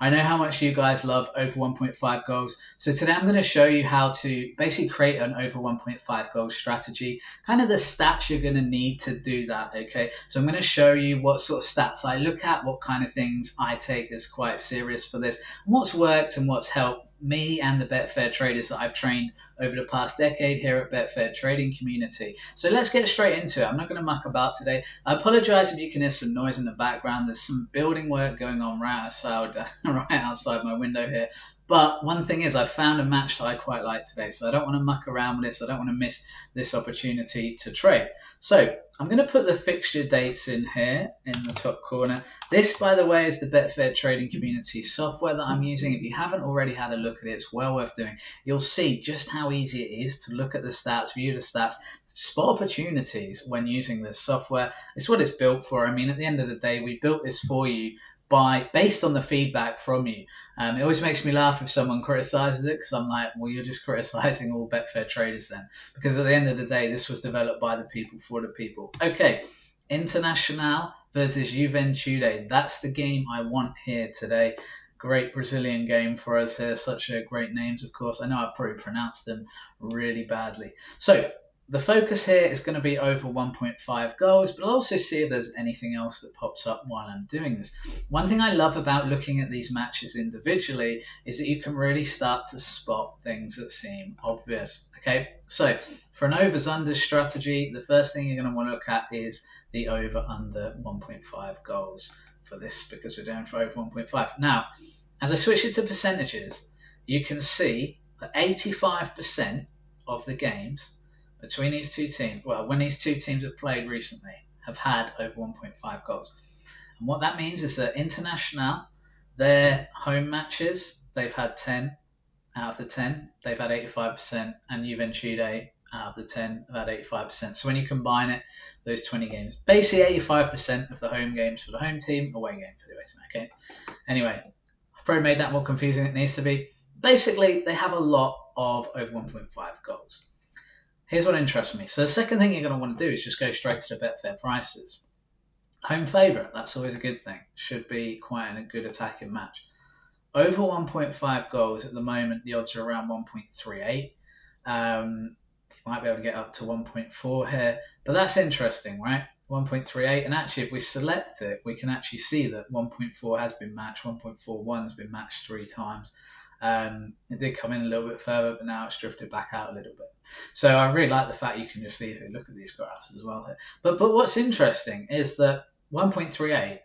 I know how much you guys love over 1.5 goals. So today I'm going to show you how to basically create an over 1.5 goal strategy, kind of the stats you're going to need to do that, okay? So I'm going to show you what sort of stats I look at, what kind of things I take as quite serious for this, and what's worked and what's helped me and the Betfair traders that I've trained over the past decade here at Betfair Trading Community. So let's get straight into it. I'm not going to muck about today. I apologize if you can hear some noise in the background. There's some building work going on right outside my window here. But one thing is, I found a match that I quite like today, so I don't want to muck around with this. I don't want to miss this opportunity to trade. So I'm going to put the fixture dates in here in the top corner. This, by the way, is the Betfair Trading Community software that I'm using. If you haven't already had a look at it, it's well worth doing. You'll see just how easy it is to look at the stats, view the stats, spot opportunities when using this software. It's what it's built for. I mean, at the end of the day, we built this for you based on the feedback from you. It always makes me laugh if someone criticizes it, because I'm like, well, you're just criticizing all Betfair traders then. Because at the end of the day, this was developed by the people for the people. Okay, Internacional versus Juventude. That's the game I want here today. Great Brazilian game for us here. Such great names, of course. I know I probably pronounced them really badly. So the focus here is going to be over 1.5 goals, but I'll also see if there's anything else that pops up while I'm doing this. One thing I love about looking at these matches individually is that you can really start to spot things that seem obvious. Okay, so for an overs-under strategy, the first thing you're going to want to look at is the over-under 1.5 goals for this, because we're doing for over 1.5. Now, as I switch it to percentages, you can see that 85% of the games between these two teams, well, when these two teams have played recently, have had over 1.5 goals. And what that means is that Internacional, their home matches, they've had 10 out of the 10. They've had 85%, and Juventude out of the 10 have had 85%. So when you combine it, those 20 games, basically 85% of the home games for the home team, away game for the away team, okay? Anyway, I've probably made that more confusing than it needs to be. Basically, they have a lot of over 1.5 goals. Here's what interests me. So the second thing you're going to want to do is just go straight to the Betfair prices. Home favourite, that's always a good thing. Should be quite a good attacking match. Over 1.5 goals at the moment, the odds are around 1.38. You might be able to get up to 1.4 here, but that's interesting, right? 1.38, and actually if we select it, we can actually see that 1.4 has been matched, 1.41 has been matched 3 times. It did come in a little bit further, but now it's drifted back out a little bit. So I really like the fact you can just easily look at these graphs as well here. But what's interesting is that 1.38,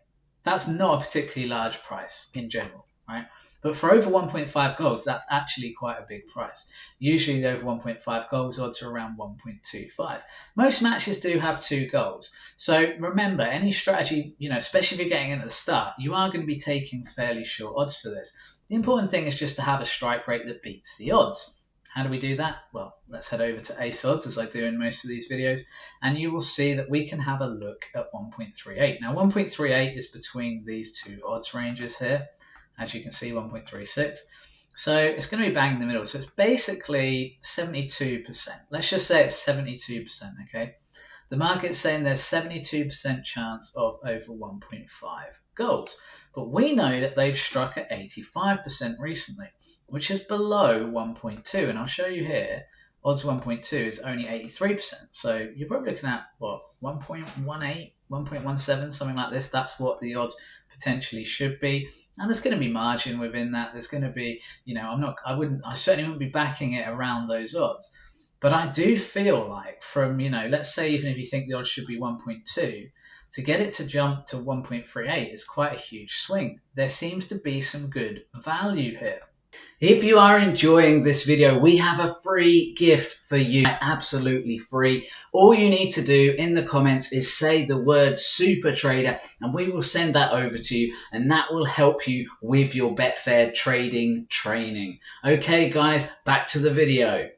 that's not a particularly large price in general, right? But for over 1.5 goals, that's actually quite a big price. Usually the over 1.5 goals odds are around 1.25. Most matches do have 2 goals. So remember, any strategy, especially if you're getting in at the start, you are going to be taking fairly short odds for this. The important thing is just to have a strike rate that beats the odds. How do we do that? Well, let's head over to Ace Odds, as I do in most of these videos, and you will see that we can have a look at 1.38. Now, 1.38 is between these two odds ranges here. As you can see, 1.36. So it's going to be bang in the middle. So it's basically 72%. Let's just say it's 72%, okay? The market's saying there's 72% chance of over 1.5 goals. But we know that they've struck at 85% recently, which is below 1.2. And I'll show you here, odds 1.2 is only 83%. So you're probably looking at, 1.18, 1.17, something like this. That's what the odds potentially should be. And there's going to be margin within that. There's going to be, I certainly wouldn't be backing it around those odds. But I do feel like from, let's say even if you think the odds should be 1.2, to get it to jump to 1.38 is quite a huge swing. There seems to be some good value here. If you are enjoying this video, we have a free gift for you, absolutely free. All you need to do in the comments is say the word Super Trader, and we will send that over to you, and that will help you with your Betfair trading training. Okay, guys, back to the video.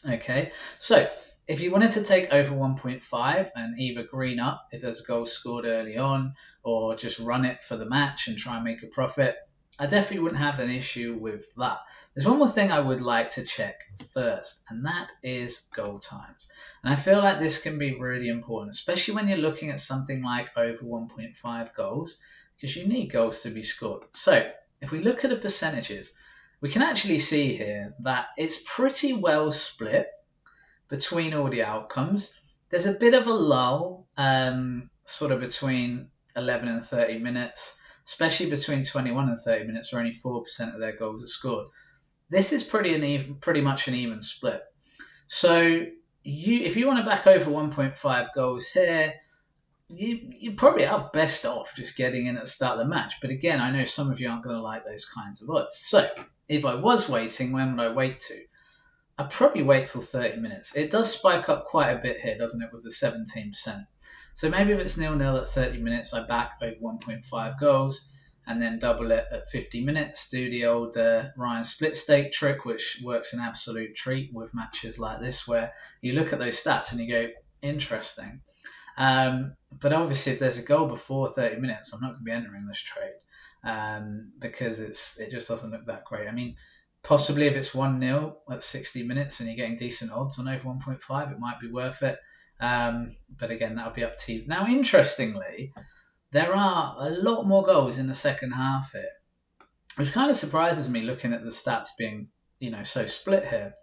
Okay, so if you wanted to take over 1.5 and either green up if there's a goal scored early on, or just run it for the match and try and make a profit, I definitely wouldn't have an issue with that. There's one more thing I would like to check first, and that is goal times. And I feel like this can be really important, especially when you're looking at something like over 1.5 goals, because you need goals to be scored. So if we look at the percentages, we can actually see here that it's pretty well split between all the outcomes. There's a bit of a lull, sort of between 11 and 30 minutes, especially between 21 and 30 minutes, where only 4% of their goals are scored. This is pretty much an even split. So if you want to back over 1.5 goals here, you probably are best off just getting in at the start of the match. But again, I know some of you aren't going to like those kinds of odds. So if I was waiting, when would I wait to? I'd probably wait till 30 minutes. It does spike up quite a bit here, doesn't it, with the 17%. So maybe if it's 0-0 at 30 minutes, I back over 1.5 goals and then double it at 50 minutes. Do the old Ryan split stake trick, which works an absolute treat with matches like this, where you look at those stats and you go, interesting. But obviously, if there's a goal before 30 minutes, I'm not going to be entering this trade because it just doesn't look that great. I mean, possibly if it's 1-0 at 60 minutes and you're getting decent odds on over 1.5, it might be worth it. But again, that'll be up to you. Now, interestingly, there are a lot more goals in the second half here, which kind of surprises me looking at the stats being, so split here.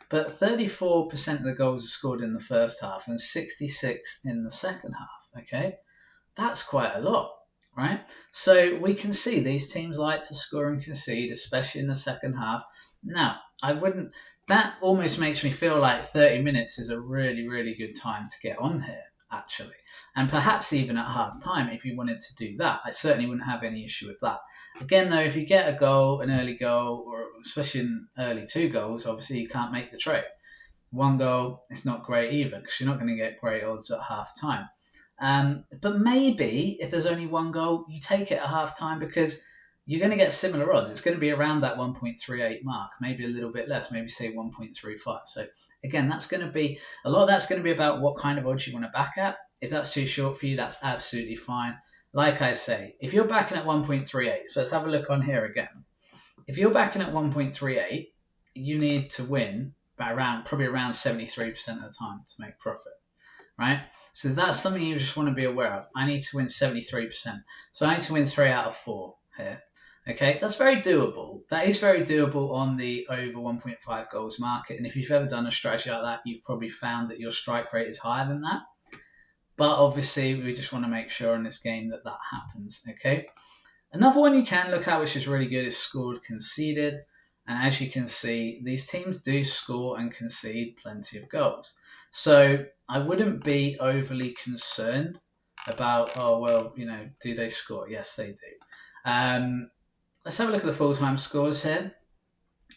But 34% of the goals are scored in the first half and 66 in the second half. Okay, that's quite a lot, right? So we can see these teams like to score and concede, especially in the second half. Now, that almost makes me feel like 30 minutes is a really, really good time to get on here, actually. And perhaps even at half time, if you wanted to do that, I certainly wouldn't have any issue with that. Again, though, if you get an early goal, or especially in early 2 goals, obviously you can't make the trade. 1 goal, it's not great either, because you're not going to get great odds at half time. But maybe if there's only 1 goal, you take it at half time because you're going to get similar odds. It's going to be around that 1.38 mark, maybe a little bit less, maybe say 1.35. So again, a lot of that's going to be about what kind of odds you want to back at. If that's too short for you, that's absolutely fine. Like I say, if you're backing at 1.38, so let's have a look on here again. If you're backing at 1.38, you need to win by probably around 73% of the time to make profit. Right? So that's something you just want to be aware of. I need to win 73%. So I need to win 3 out of 4 here. Okay, that's very doable. That is very doable on the over 1.5 goals market. And if you've ever done a strategy like that, you've probably found that your strike rate is higher than that. But obviously, we just want to make sure in this game that happens. Okay. Another one you can look at, which is really good, is scored conceded. And as you can see, these teams do score and concede plenty of goals. So I wouldn't be overly concerned about, do they score? Yes, they do. Let's have a look at the full-time scores here.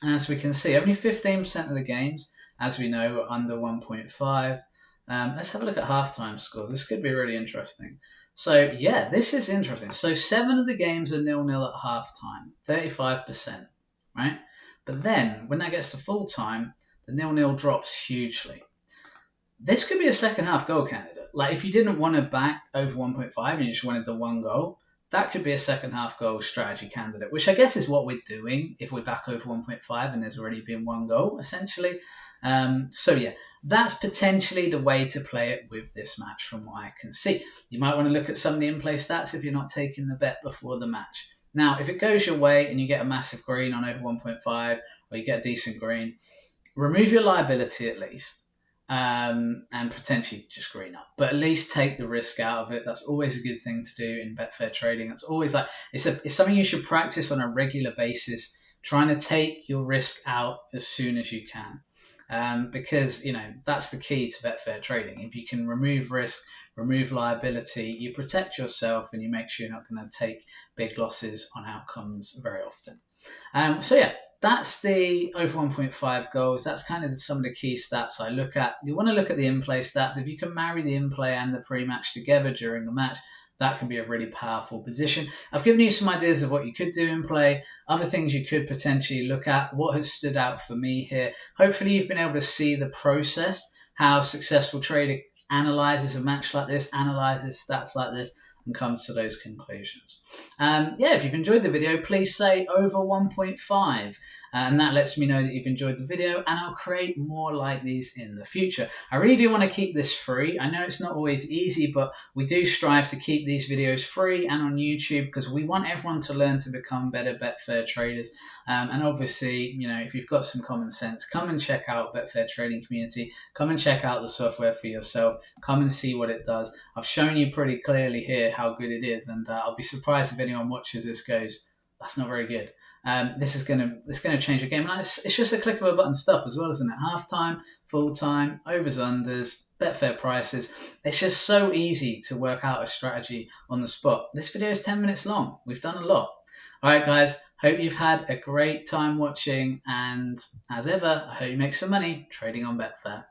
And as we can see, only 15% of the games, as we know, are under 1.5. Let's have a look at half-time scores. This could be really interesting. So, yeah, this is interesting. So 7 of the games are 0-0 at half-time, 35%, right? But then, when that gets to full-time, the 0-0 drops hugely. This could be a second-half goal candidate. Like, if you didn't want to back over 1.5 and you just wanted the 1 goal, that could be a second-half goal strategy candidate, which I guess is what we're doing if we're back over 1.5 and there's already been 1 goal, essentially. So, yeah, that's potentially the way to play it with this match from what I can see. You might want to look at some of the in-play stats if you're not taking the bet before the match. Now, if it goes your way and you get a massive green on over 1.5 or you get a decent green, remove your liability at least. And potentially just green up, but at least take the risk out of it. That's always a good thing to do in Betfair trading. It's always it's something you should practice on a regular basis, trying to take your risk out as soon as you can, because that's the key to Betfair trading. If you can remove risk, remove liability, you protect yourself and you make sure you're not going to take big losses on outcomes very often. So yeah, that's the over 1.5 goals. That's kind of some of the key stats I look at. You want to look at the in-play stats. If you can marry the in-play and the pre-match together during the match, that can be a really powerful position. I've given you some ideas of what you could do in play, other things you could potentially look at, what has stood out for me here. Hopefully you've been able to see the process, how a successful trader analyzes a match like this, analyzes stats like this, and comes to those conclusions. If you've enjoyed the video, please say over 1.5. and that lets me know that you've enjoyed the video, and I'll create more like these in the future. I really do want to keep this free. I know it's not always easy, but we do strive to keep these videos free and on YouTube because we want everyone to learn to become better Betfair traders. And obviously, if you've got some common sense, come and check out Betfair Trading Community. Come and check out the software for yourself. Come and see what it does. I've shown you pretty clearly here how good it is, and I'll be surprised if anyone watches this goes, that's not very good. This is gonna change the game. And it's just a click of a button stuff as well, isn't it? Halftime, full time, overs, unders, Betfair prices. It's just so easy to work out a strategy on the spot. This video is 10 minutes long. We've done a lot. All right, guys. Hope you've had a great time watching, and as ever, I hope you make some money trading on Betfair.